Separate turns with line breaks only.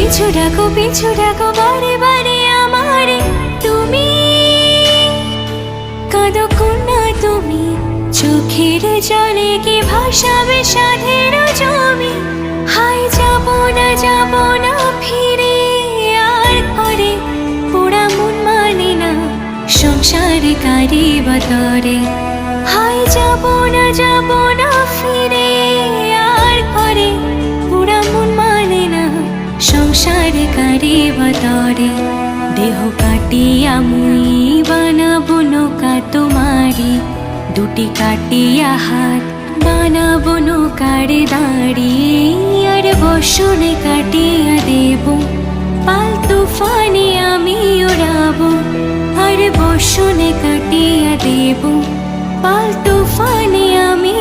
পিছু ডাকো বারে বারে আমারে তুমি, কাঁদো কন্যা তুমি, চোখের জলে কি ভাসাবে সাধের জমি। হায় যাব না ফিরে আর ঘরে, পোড়া মন মানে না সংসারে কারি বাতরে। হায় যাব না ফিরে আর ঘরে, পোড়া মন মানে না সংসারে কারি বাতরে। দেহ কাটিয়া মুই বানাবো নৌকা তোমারি, দুটি কাটিয়া হাত বানাবো নৌকার দাঁড়ি। আর বসনে কাটিয়া দেব পাল তুফানে আমি ওড়াবো, আর বসনে কাটিয়া দেব পাল তুফানে আমি